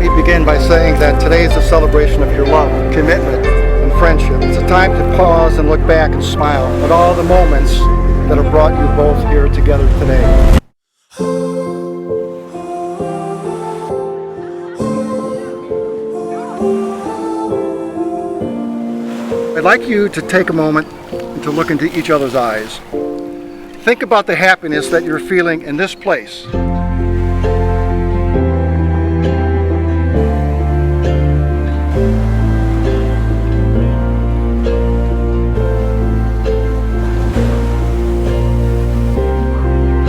me begin by saying that today is a celebration of your love, commitment, and friendship. It's a time to pause and look back and smile at all the moments that have brought you both here together today. I'd like you to take a moment and to look into each other's eyes. Think about the happiness that you're feeling in this place.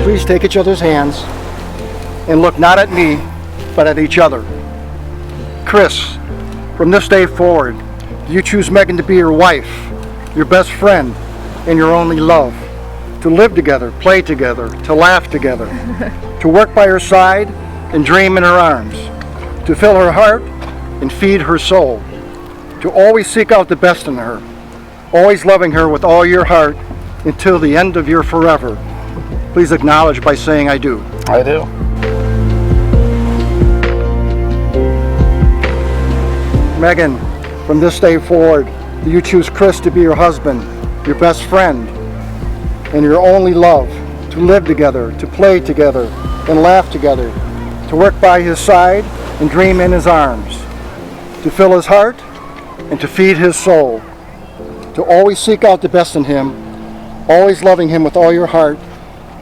Please take each other's hands and look not at me, but at each other. Chris, from this day forward, you choose Megan to be your wife, your best friend, and your only love. To live together, play together, to laugh together, to work by her side and dream in her arms, to fill her heart and feed her soul, to always seek out the best in her, always loving her with all your heart until the end of your forever. Please acknowledge by saying, I do. I do. Megan, from this day forward, you choose Chris to be your husband, your best friend, and your only love, to live together, to play together, and laugh together, to work by his side and dream in his arms, to fill his heart and to feed his soul, to always seek out the best in him, always loving him with all your heart,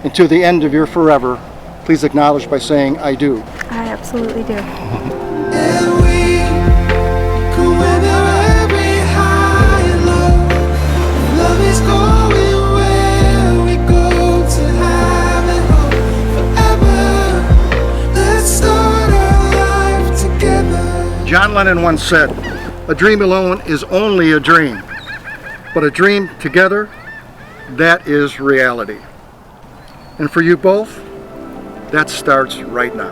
until the end of your forever. Please acknowledge by saying, I do. I absolutely do. John Lennon once said, a dream alone is only a dream, but a dream together, that is reality. And for you both, that starts right now.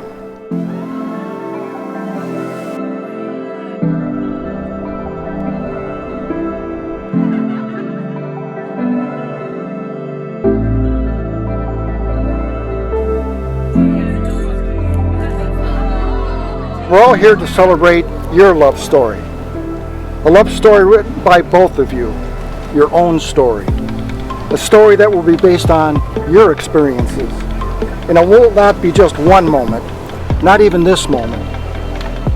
We're all here to celebrate your love story. A love story written by both of you, your own story. A story that will be based on your experiences. And it will not be just one moment, not even this moment.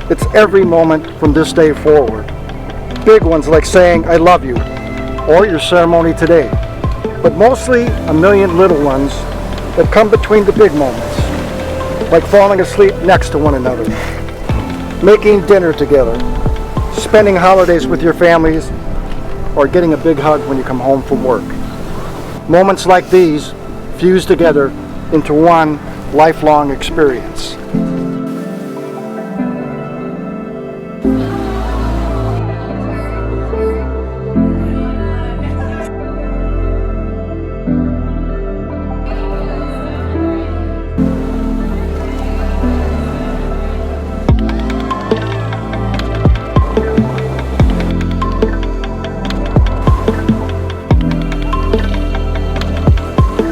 It's every moment from this day forward. Big ones like saying, I love you, or your ceremony today. But mostly a million little ones that come between the big moments, like falling asleep next to one another, making dinner together, spending holidays with your families, or getting a big hug when you come home from work. Moments like these fuse together into one lifelong experience.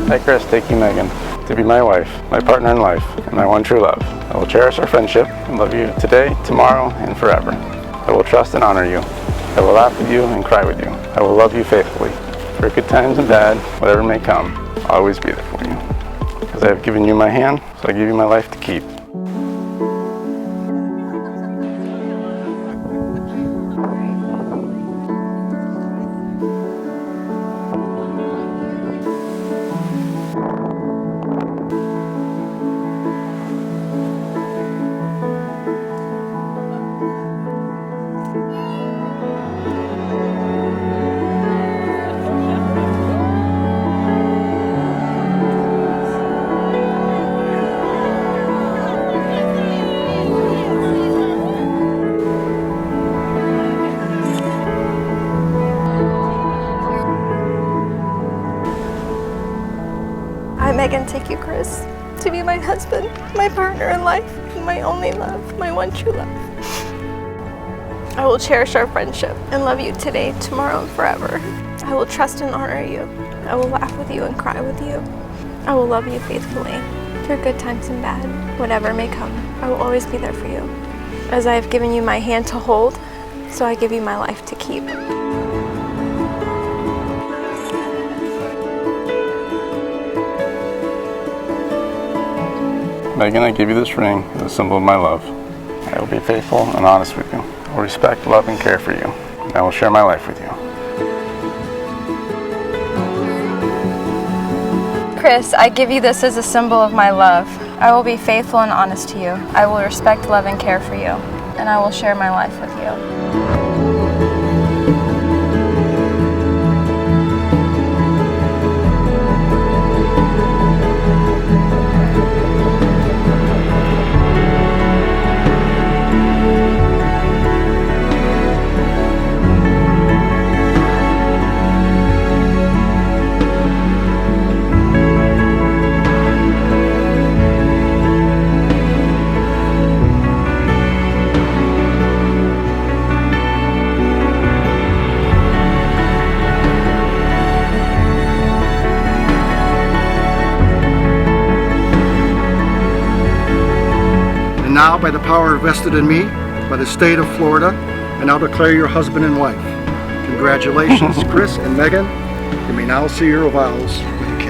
I, Chris, take you, Megan, to be my wife, my partner in life, and my one true love. I will cherish our friendship and love you today, tomorrow, and forever. I will trust and honor you. I will laugh with you and cry with you. I will love you faithfully. For good times and bad, whatever may come, I'll always be there for you. Because I have given you my hand, so I give you my life to keep. Megan, take you, Chris, to be my husband, my partner in life, my only love, my one true love. I will cherish our friendship and love you today, tomorrow, and forever. I will trust and honor you. I will laugh with you and cry with you. I will love you faithfully through good times and bad, whatever may come. I will always be there for you. As I have given you my hand to hold, so I give you my life to keep. Megan, I give you this ring as a symbol of my love. I will be faithful and honest with you. I will respect, love, and care for you. And I will share my life with you. Chris, I give you this as a symbol of my love. I will be faithful and honest to you. I will respect, love, and care for you. And I will share my life with you. And now, by the power vested in me, by the state of Florida, I now declare your husband and wife. Congratulations, Chris and Megan. You may now see your vows with the